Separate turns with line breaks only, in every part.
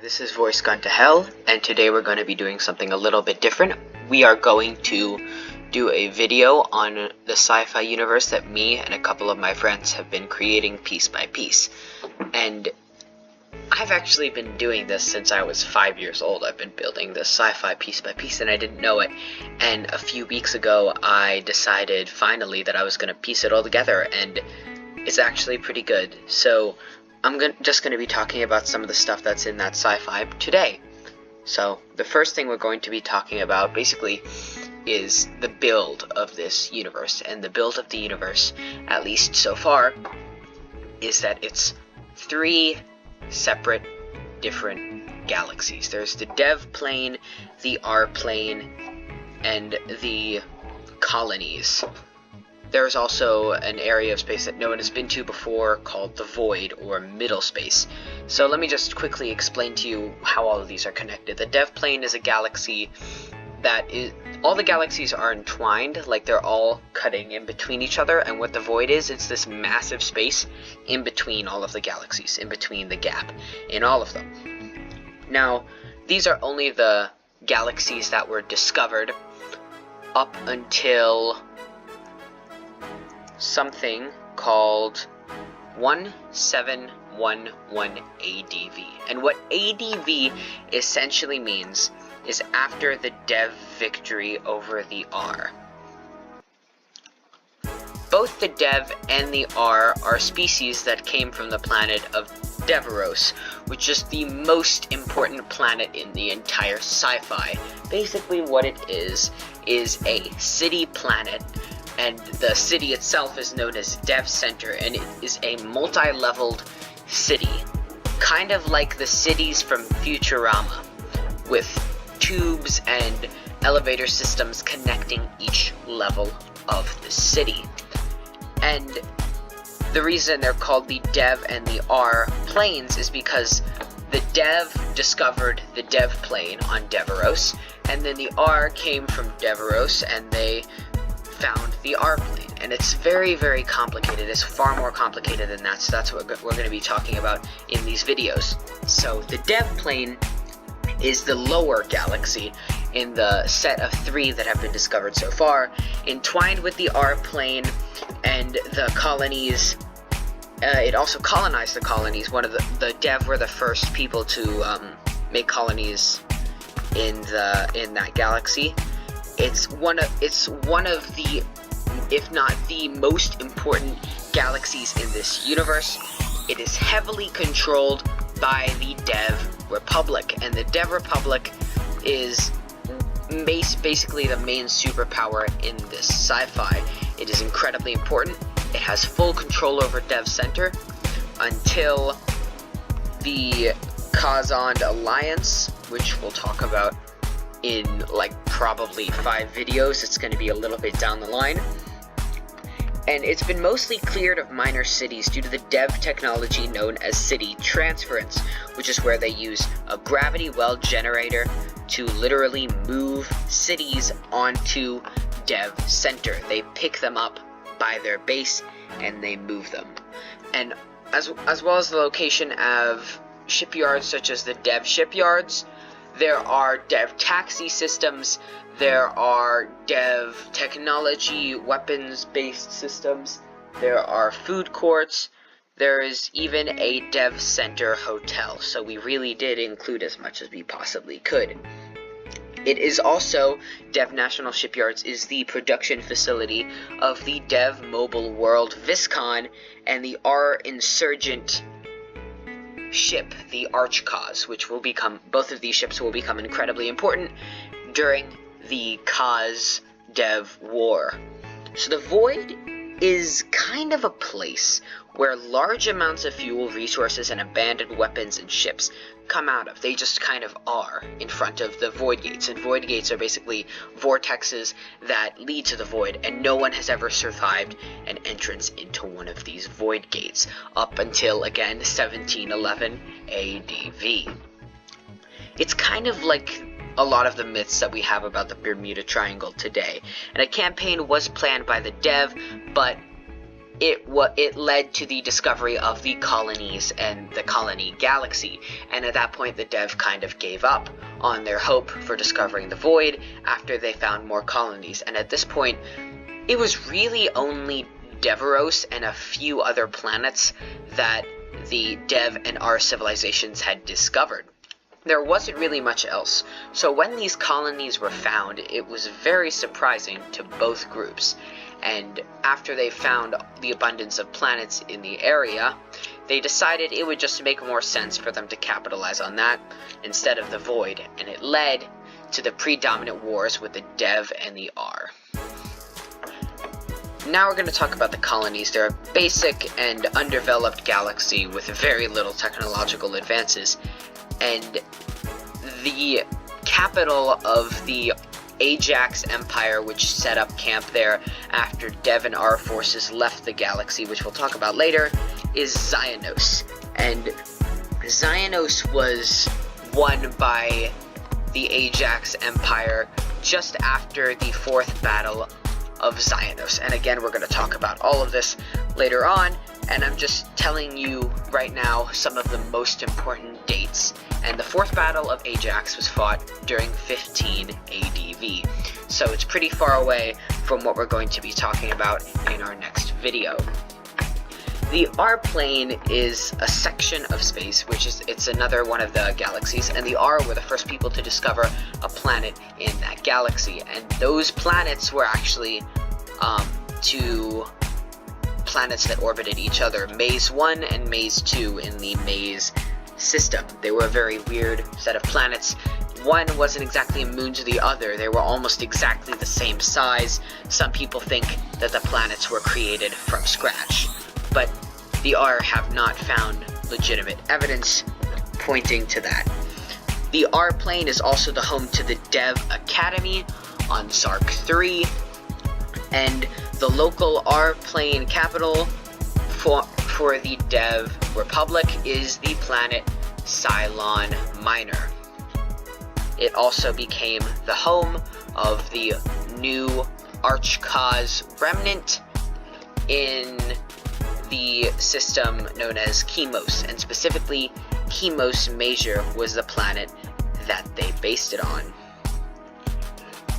this is Voice Gone to Hell, and today we're going to be doing something a little bit different. We are going to do a video on the sci-fi universe that me and a couple of my friends have been creating piece by piece. And I've actually been doing this since I was 5 years old. I've been building this sci-fi piece by piece, and I didn't know it. And a few weeks ago, I decided finally that I was going to piece it all together, and it's actually pretty good. So I'm just going to be talking about some of the stuff that's in that sci-fi today. So the first thing we're going to be talking about basically is the build of this universe. And the build of the universe, at least so far, is that it's 3 separate different galaxies. There's the dev plane, the R plane, and the colonies. There's also an area of space that no one has been to before called the Void, or Middle Space. So let me just quickly explain to you how all of these are connected. The dev plane is a galaxy that is... all the galaxies are entwined, like they're all cutting in between each other, and what the Void is, it's this massive space in between all of the galaxies, in between the gap in all of them. Now, these are only the galaxies that were discovered up until something called 1711 ADV. And what ADV essentially means is after the dev victory over the R. Both the dev and the R are species that came from the planet of Deveros, which is the most important planet in the entire sci-fi. Basically what it is a city planet, and the city itself is known as Dev Center, and it is a multi-leveled city, kind of like the cities from Futurama, with tubes and elevator systems connecting each level of the city. And the reason they're called the Dev and the R planes is because the Dev discovered the Dev plane on Deveros, and then the R came from Deveros and they found the R plane. And it's very, very complicated. It's far more complicated than that, so that's what we're going to be talking about in these videos. So the Dev plane is the lower galaxy in the set of 3 that have been discovered so far, entwined with the R plane and the colonies. It also colonized the colonies. One of the Dev were the first people to make colonies in that galaxy. It's one of the, if not the most important galaxies in this universe. It is heavily controlled by the Dev Republic, and the Dev Republic is basically the main superpower in this sci-fi. It is incredibly important. It has full control over Dev Center until the Kazond Alliance, which we'll talk about in like probably 5 videos. It's going to be a little bit down the line. And it's been mostly cleared of minor cities due to the Dev technology known as city transference, which is where they use a gravity well generator to literally move cities onto Dev Center. They pick them up by their base and they move them. And as well as the location of shipyards such as the Dev shipyards, there are Dev taxi systems, there are Dev technology weapons-based systems, there are food courts, there is even a Dev Center hotel, so we really did include as much as we possibly could. It is also, Dev National Shipyards is the production facility of the Dev Mobile World Viscon and the R Insurgent ship, the Archcause, which will become, both of these ships will become incredibly important during the Kaz Dev War. So the Void is kind of a place where large amounts of fuel, resources, and abandoned weapons and ships come out of. They just kind of are in front of the Void Gates, and Void Gates are basically vortexes that lead to the Void, and no one has ever survived an entrance into one of these Void Gates up until, again, 1711 ADV. It's kind of like a lot of the myths that we have about the Bermuda Triangle today, and a campaign was planned by the Dev, but it led to the discovery of the colonies and the colony galaxy, and at that point the dev kind of gave up on their hope for discovering the void after they found more colonies. And at this point, it was really only Deveros and a few other planets that the Dev and R civilizations had discovered. There wasn't really much else. So when these colonies were found, it was very surprising to both groups. And after they found the abundance of planets in the area, they decided it would just make more sense for them to capitalize on that instead of the void, and it led to the predominant wars with the Dev and the R. Now we're going to talk about the colonies. They're a basic and undeveloped galaxy with very little technological advances, and the capital of the Ajax Empire, which set up camp there after Dev and R forces left the galaxy, which we'll talk about later, is Xionos. And Xionos was won by the Ajax Empire just after the fourth battle of Xionos. And again, we're going to talk about all of this later on, and I'm just telling you right now some of the most important dates. And the fourth battle of Ajax was fought during 15 ADV, so it's pretty far away from what we're going to be talking about in our next video. The R plane is a section of space, it's another one of the galaxies, and the R were the first people to discover a planet in that galaxy, and those planets were actually two planets that orbited each other, Maze 1 and Maze 2 in the Maze system. They were a very weird set of planets. One wasn't exactly immune to the other. They were almost exactly the same size. Some people think that the planets were created from scratch, but the R have not found legitimate evidence pointing to that. The R plane is also the home to the Dev Academy on Sark 3, and the local R plane capital for the Dev Republic is the planet Cylon Minor. It also became the home of the new Archcause remnant in the system known as Chemos, and specifically Chemos Major was the planet that they based it on.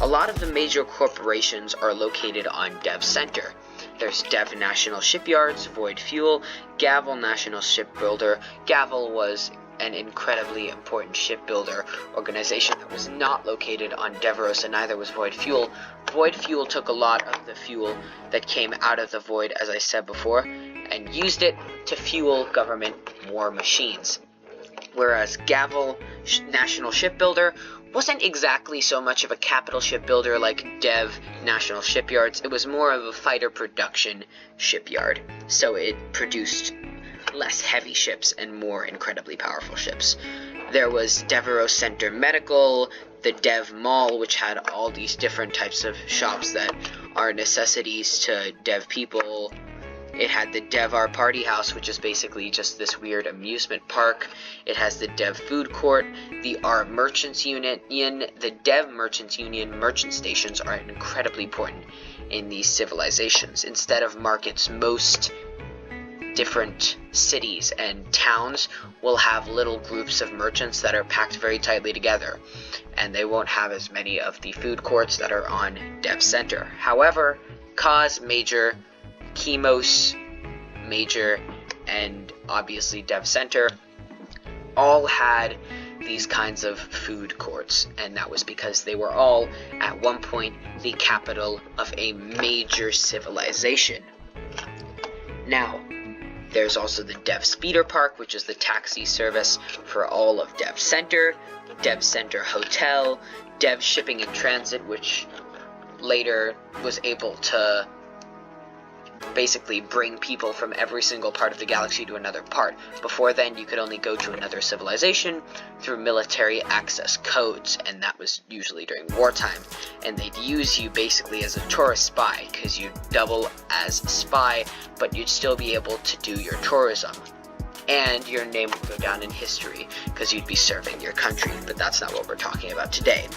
A lot of the major corporations are located on Dev Center. There's Dev National Shipyards, Void Fuel, Gavel National Shipbuilder. Gavel was an incredibly important shipbuilder organization that was not located on Deveros, and neither was Void Fuel. Void Fuel took a lot of the fuel that came out of the Void, as I said before, and used it to fuel government war machines. Whereas Gavel National Shipbuilder wasn't exactly so much of a capital shipbuilder like Dev National Shipyards. It was more of a fighter production shipyard, so it produced less heavy ships and more incredibly powerful ships. There was Deveros Center Medical, the Dev Mall, which had all these different types of shops that are necessities to Dev people. It had the Dev R Party House, which is basically just this weird amusement park. It has the Dev Food Court, the R Merchants Union. The Dev Merchants Union merchant stations are incredibly important in these civilizations. Instead of markets, most different cities and towns will have little groups of merchants that are packed very tightly together, and they won't have as many of the food courts that are on Dev Center. However, Cause Major, Chemos Major, and obviously Dev Center all had these kinds of food courts, and that was because they were all at one point the capital of a major civilization. Now, there's also the Dev Speeder Park, which is the taxi service for all of Dev Center Hotel, Dev Shipping and Transit, which later was able to basically bring people from every single part of the galaxy to another part. Before then, you could only go to another civilization through military access codes, and that was usually during wartime. And they'd use you basically as a tourist spy, because you'd double as a spy, but you'd still be able to do your tourism. And your name would go down in history, because you'd be serving your country, but that's not what we're talking about today.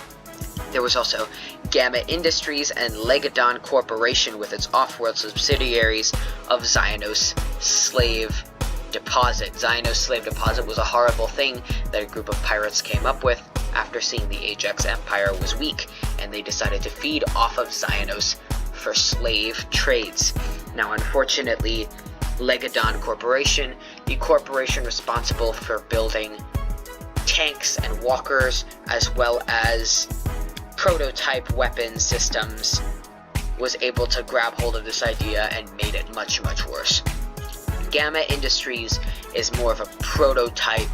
There was also Gamma Industries and Legadon Corporation with its off-world subsidiaries of Xionos Slave Deposit. Xionos Slave Deposit was a horrible thing that a group of pirates came up with after seeing the Ajax Empire was weak, and they decided to feed off of Xionos for slave trades. Now, unfortunately, Legadon Corporation, the corporation responsible for building tanks and walkers, as well as prototype weapon systems, was able to grab hold of this idea and made it much, much worse. Gamma Industries is more of a prototype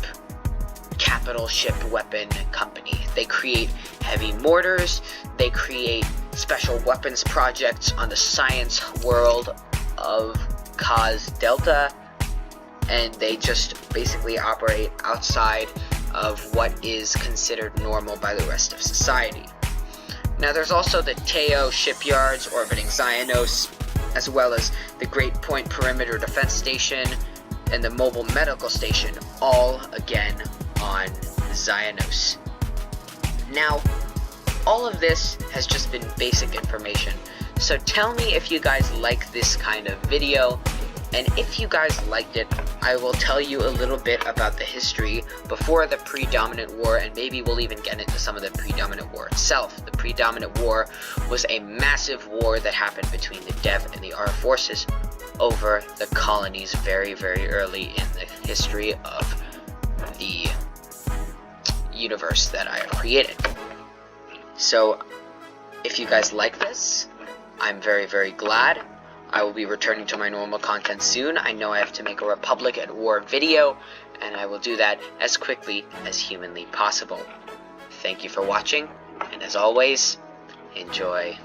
capital ship weapon company. They create heavy mortars, they create special weapons projects on the science world of Cause Delta, and they just basically operate outside of what is considered normal by the rest of society. Now, there's also the Teo shipyards orbiting Xionos, as well as the Great Point Perimeter Defense Station and the Mobile Medical Station, all again on Xionos. Now, all of this has just been basic information, so tell me if you guys like this kind of video, and if you guys liked it, I will tell you a little bit about the history before the Predominant War, and maybe we'll even get into some of the Predominant War itself. The Predominant War was a massive war that happened between the Dev and the R forces over the colonies very, very early in the history of the universe that I have created. So, if you guys like this, I'm very, very glad. I will be returning to my normal content soon. I know I have to make a Republic at War video, and I will do that as quickly as humanly possible. Thank you for watching, and as always, enjoy